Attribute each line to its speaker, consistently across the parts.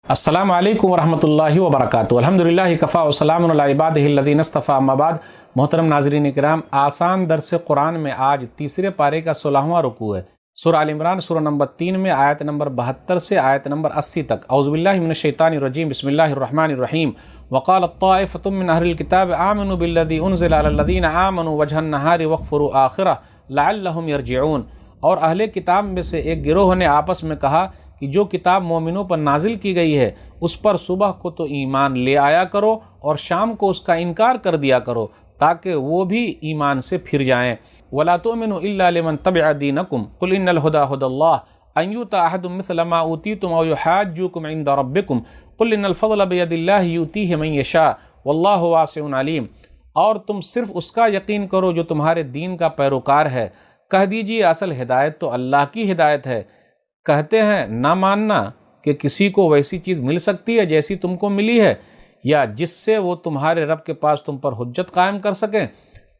Speaker 1: अस्सलामु अलैकुम वरहमतुल्लाहि वबरकातुहू। अल्हम्दुलिल्लाहि कफ़ा व सलामुन अला इबादिहिल्लज़ीना इस्तफ़ा, अम्मा बाद। मोहतरम नाज़रीन इकराम, आसान दर्स कुरान में आज तीसरे पारे का 16वां रुकू है। सूरह आल इमरान सूरह नंबर 3 में आयत नंबर 72 से आयत नंबर 80 तक। औज़ु बिल्लाहि मिनश शैतानिर रजीम, बिस्मिल्लाहिर रहमानिर रहीम। वक़ालत ताइफ़तुम मिन अहलिल किताब आमनु बिल्लज़ी उन्ज़िला अलल्लज़ीना आमनु वजहन नहारि वक़्फ़ुरू आखिरह लअल्लहुम यरजिऊन। और अहले किताब में से एक गिरोह ने आपस में कहा कि जो किताब मोमिनों पर नाजिल की गई है उस पर सुबह को तो ईमान ले आया करो और शाम को उसका इनकार कर दिया करो ताकि वो भी ईमान से फिर जाएं। वला तुमिनु इल्ला लिमन तबिअ दीनकुम कुल इन्नल हुदा हुदल्लाह अन युता अहदुम मिस्ला मा ऊतीतुम औ युहाज्जुकुम इंद रब्बिकुम कुल इन्नल फज़्ल बियदिल्लाहि यूतीहि मन यशा वल्लाहु वासिउन अलीम। और तुम सिर्फ उसका यकीन करो जो तुम्हारे दीन का पैरोकार है। कह दीजिए असल हिदायत तो अल्लाह की हिदायत है। कहते हैं ना मानना कि किसी को वैसी चीज़ मिल सकती है जैसी तुमको मिली है, या जिससे वो तुम्हारे रब के पास तुम पर हुज्जत कायम कर सकें।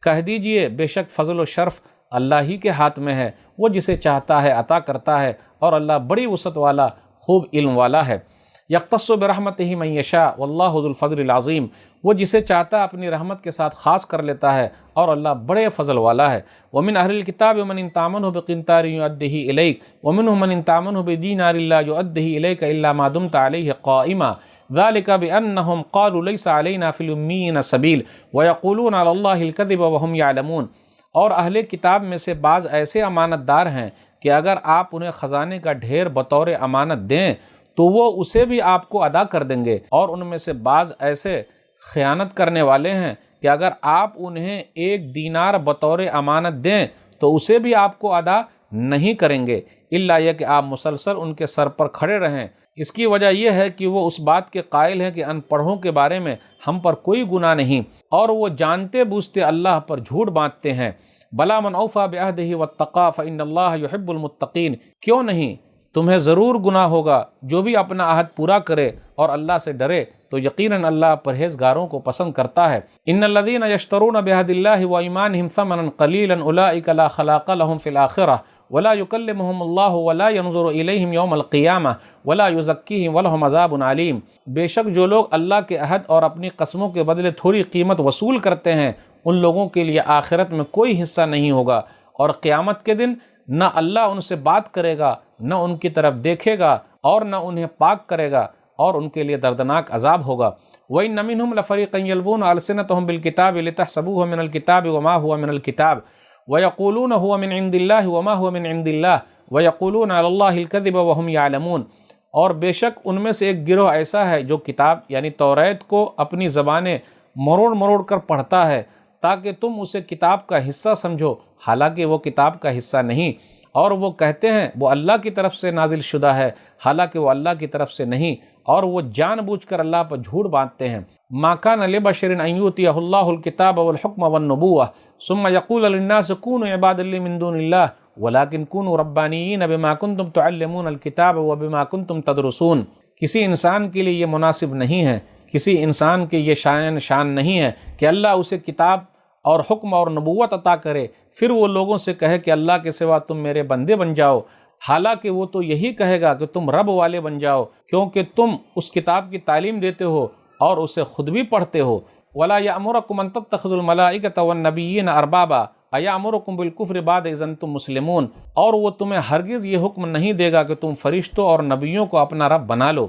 Speaker 1: कह दीजिए बेशक फजल व शर्फ अल्लाह ही के हाथ में है, वो जिसे चाहता है अता करता है, और अल्लाह बड़ी वसअत वाला खूब इल्म वाला है। यख्तस्सु बिरहमतिही मन यशा वल्लाहु ज़ुल फ़ज़्लिल अज़ीम। वो जिसे चाहता है अपनी रहमत के साथ ख़ास कर लेता है, और अल्लाह बड़े फ़ज़ल वाला है। वमिन अहलिल किताब मन इन तामनहु बिक़िंतारिन युअद्दिही इलैक वमिनहुम मन इन तामनहु बिदीनारिन ला युअद्दिही इलैका इल्ला मा दुमता अलैहि क़ाइमा ज़ालिका बिअन्नहुम क़ालू लैसा अलैना फ़िल उम्मीयीन सबील व यक़ूलूना अलल्लाहिल कज़िब व हुम यअलमून। और अहले किताब में से बाज़ ऐसे अमानतदार हैं कि अगर आप उन्हें ख़जाने का ढेर बतौर अमानत दें तो वो उसे भी आपको अदा कर देंगे, और उनमें से बाज़ ऐसे ख़यानत करने वाले हैं कि अगर आप उन्हें 1 दीनार बतौर अमानत दें तो उसे भी आपको अदा नहीं करेंगे, इल्ला यह कि आप मुसलसल उनके सर पर खड़े रहें। इसकी वजह यह है कि वो उस बात के कायल हैं कि अनपढ़ों के बारे में हम पर कोई गुनाह नहीं, और वो जानते बूझते अल्लाह पर झूठ बांधते हैं। बला मन औफ़ा बिअहदिही वत्तक़ा फ़इन्नल्लाह युहिब्बुल मुत्तक़ीन। क्यों नहीं, तुम्हें ज़रूर गुनाह होगा। जो भी अपना अहद पूरा करे और अल्लाह से डरे तो यकीनन अल्लाह परहेज़गारों को पसंद करता है। इन्नल्लज़ीना यश्तरून बिअहदिल्लाहि व ईमानिहिम समनन क़लीलन उलाइका ला खलाक़ लहुम फ़िल आख़िरह वला युकल्लिमुहुमुल्लाहु वला यंज़ुरु इलैहिम यौमल क़ियामह वला युज़क्कीहिम वलहुम अज़ाबुन अलीम। बेशक जो लोग अल्लाह के अहद और अपनी कस्मों के बदले थोड़ी कीमत वसूल करते हैं उन लोगों के लिए आखिरत में कोई हिस्सा नहीं होगा, और क़यामत के दिन न अल्लाह उनसे बात करेगा, न उनकी तरफ देखेगा, और न उन्हें पाक करेगा, और उनके लिए दर्दनाक अजाब होगा। वइन्न मिनहुम लफ़रीक़न यल्वूना अलसिनतहुम बिलकिताबि लितहसबूहु मिनल किताबि वमा हुवा मिनल किताब वयक़ूलूना हुवा मिन इंदिल्लाहि वमा हुवा मिन इंदिल्लाह वयक़ूलूना अलल्लाहिल कज़िब वहुम यअलमून। और बेशक उनमें से एक गिरोह ऐसा है जो किताब यानी तौरात को अपनी ज़बानें मरोड़ मरोड़ कर पढ़ता है ताकि तुम उसे किताब का हिस्सा समझो, हालांकि वो किताब का हिस्सा नहीं। और वो कहते हैं वो अल्लाह की तरफ से नाजिल शुदा है, हालांकि वो अल्लाह की तरफ से नहीं, और वो जानबूझकर अल्लाह पर झूठ बांधते हैं। मा कान लिबशरिन अन युतियहुल्लाहुल किताब वल हुक्म वन नबुव्वह सुम्मा यक़ूलु लिन्नास कूनू इबादन लि मिन दूनिल्लाह वलाकिन कूनू रब्बानिय्यीन बिमा कुंतुम तुअल्लिमूनल किताब व बिमा कुंतुम तदरुसून। किसी इंसान के लिए ये मुनासिब नहीं है, किसी इंसान के ये शान नहीं है कि अल्लाह उसे किताब और हुक्म और नबूवत अता करे, फिर वो लोगों से कहे कि अल्लाह के सिवा तुम मेरे बंदे बन जाओ, हालांकि वो तो यही कहेगा कि तुम रब वाले बन जाओ, क्योंकि तुम उस किताब की तालीम देते हो और उसे खुद भी पढ़ते हो। वला यअमुरुकुम अन तत्तखिज़ुल मलाइकता वन नबिय्यीन अरबाबा अयअमुरुकुम बिल कुफ्रि बाद इज़ अंतुम मुस्लिमून। और वो तुम्हें हरगिज़ ये हुक्म नहीं देगा कि तुम फरिश्तों और नबियों को अपना रब बना लो।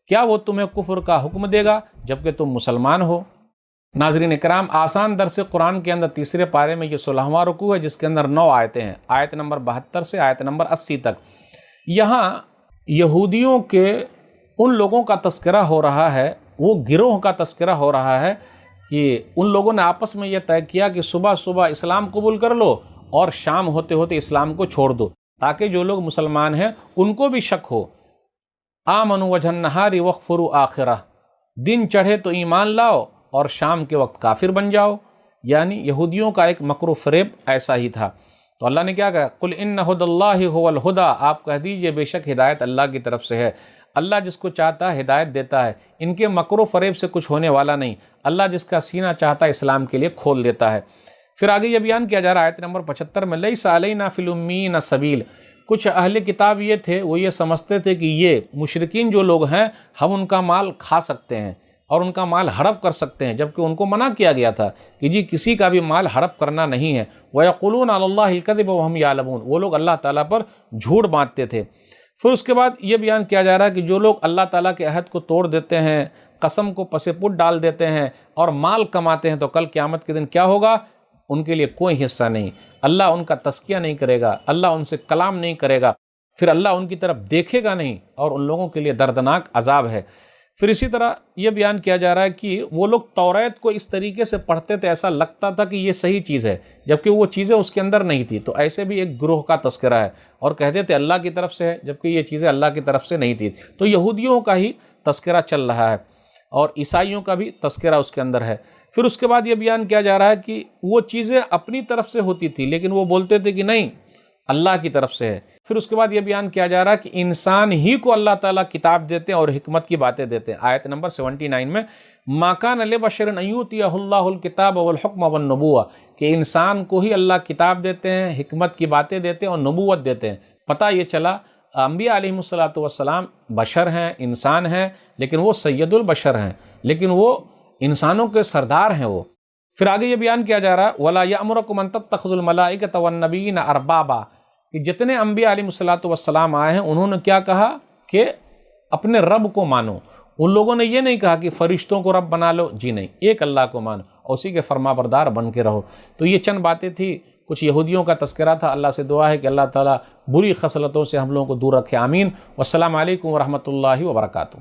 Speaker 1: क्या वो तुम्हें कुफ्र का हुक्म देगा जबकि तुम मुसलमान हो? नाज़रीन इकराम, आसान दर्स कुरान के अंदर तीसरे पारे में ये 16वां रुकू है जिसके अंदर 9 आयतें हैं, आयत नंबर 72 से आयत नंबर 80 तक। यहाँ यहूदियों के उन लोगों का तस्करा हो रहा है, वो गिरोह का तस्करा हो रहा है कि उन लोगों ने आपस में यह तय किया कि सुबह सुबह इस्लाम कबूल कर लो और शाम होते होते इस्लाम को छोड़ दो, ताकि जो लोग मुसलमान हैं उनको भी शक हो। आमनु वजहन नहारि वक़्फ़ुरू आखिरह, दिन चढ़े तो ईमान लाओ और शाम के वक्त काफिर बन जाओ। यानी यहूदियों का एक मकरू फ़रेब ऐसा ही था। तो अल्लाह ने क्या कहा, कुल इन्न हुदल्लाहि हुवल हुदा, आप कह दीजिए बेशक हिदायत अल्लाह की तरफ से है, अल्लाह जिसको चाहता है हिदायत देता है, इनके मकरू फ़रेब से कुछ होने वाला नहीं, अल्लाह जिसका सीना चाहता है इस्लाम के लिए खोल देता है। फिर आगे ये बयान किया जा रहा है आयत नंबर 75 में, लैसा अलैना फ़िल उम्मीयीन सबील, کچھ اہل کتاب یہ تھے، وہ یہ سمجھتے تھے کہ یہ مشرکین جو لوگ ہیں ہم ان کا مال کھا سکتے ہیں اور ان کا مال ہڑپ کر سکتے ہیں، جبکہ ان کو منع کیا گیا تھا کہ جی کسی کا بھی مال ہڑپ کرنا نہیں ہے۔ وَيَقُولُونَ عَلَى اللَّهِ الْكَذِبَ وَهُمْ يَعْلَمُونَ، وہ لوگ اللہ تعالیٰ پر جھوٹ باندھتے تھے۔ پھر اس کے بعد یہ بیان کیا جا رہا ہے کہ جو لوگ اللہ تعالیٰ کے عہد کو توڑ دیتے ہیں، قسم کو پس پٹ ڈال دیتے ہیں اور مال کماتے ہیں، تو کل قیامت کے دن کیا ہوگا؟ ان کے لیے کوئی حصہ نہیں، اللہ ان کا تزکیہ نہیں کرے گا، اللہ ان سے کلام نہیں کرے گا، پھر اللہ ان کی طرف دیکھے گا نہیں، اور ان لوگوں کے لیے دردناک عذاب ہے۔ پھر اسی طرح یہ بیان کیا جا رہا ہے کہ وہ لوگ توریت کو اس طریقے سے پڑھتے تھے، ایسا لگتا تھا کہ یہ صحیح چیز ہے، جبکہ وہ چیزیں اس کے اندر نہیں تھی۔ تو ایسے بھی ایک گروہ کا تذکرہ ہے، اور کہتے تھے اللہ کی طرف سے ہے، جبکہ یہ چیزیں اللہ کی طرف سے نہیں تھی۔ تو یہودیوں کا ہی تذکرہ چل رہا ہے، اور عیسائیوں کا بھی تذکرہ اس کے اندر ہے۔ پھر اس کے بعد یہ بیان کیا جا رہا ہے کہ وہ چیزیں اپنی طرف سے ہوتی تھی، لیکن وہ بولتے تھے کہ نہیں اللہ کی طرف سے ہے۔ پھر اس کے بعد یہ بیان کیا جا رہا ہے کہ انسان ہی کو اللہ تعالیٰ کتاب دیتے ہیں اور حکمت کی باتیں دیتے ہیں۔ آیت نمبر 79 میں مَا كَانَ لِبَشَرٍ أَن يُؤْتِيَهُ اللَّهُ الْكِتَابَ وَالْحُكْمَ وَالنُّبُوَّةَ، کہ انسان کو ہی اللہ کتاب دیتے ہیں، حکمت کی باتیں دیتے ہیں اور نبوت دیتے ہیں۔ پتہ یہ چلا انبیاء علیہم السلام بشر ہیں، انسان ہیں، لیکن وہ سید البشر ہیں، لیکن وہ انسانوں کے سردار ہیں وہ۔ پھر آگے یہ بیان کیا جا رہا ہے وَلَا يَأْمُرُكُمْ أَن تَتَّخِذُوا الْمَلَائِكَةَ وَالنَّبِيِّينَ أَرْبَابًا، کہ جتنے انبیاء علیہ السلام آئے ہیں انہوں نے کیا کہا کہ اپنے رب کو مانو۔ ان لوگوں نے یہ نہیں کہا کہ فرشتوں کو رب بنا لو، جی نہیں، ایک اللہ کو مانو اور اسی کے فرما بردار بن کے رہو۔ تو یہ چند باتیں تھی، کچھ یہودیوں کا تذکرہ تھا۔ اللہ سے دعا ہے کہ اللہ تعالیٰ بری خصلتوں سے ہم لوگوں کو دور رکھے، آمین۔ والسلام علیکم ورحمۃ اللہ وبرکاتہ۔